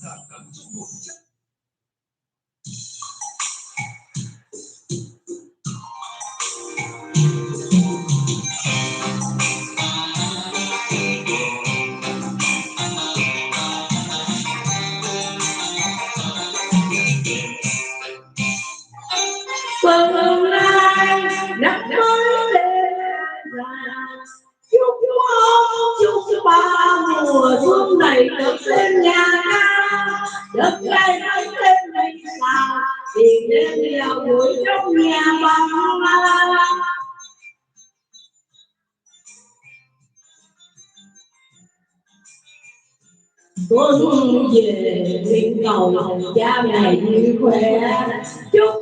Xuân lai năm mới đến chúc ba mùa xuân này được lên nhà cao, đất đai đất lên đầy sao, tiền đến nhau vui trong nhà bằng la. Xuân về nguyện cầu cha mẹ vui khỏe, chúc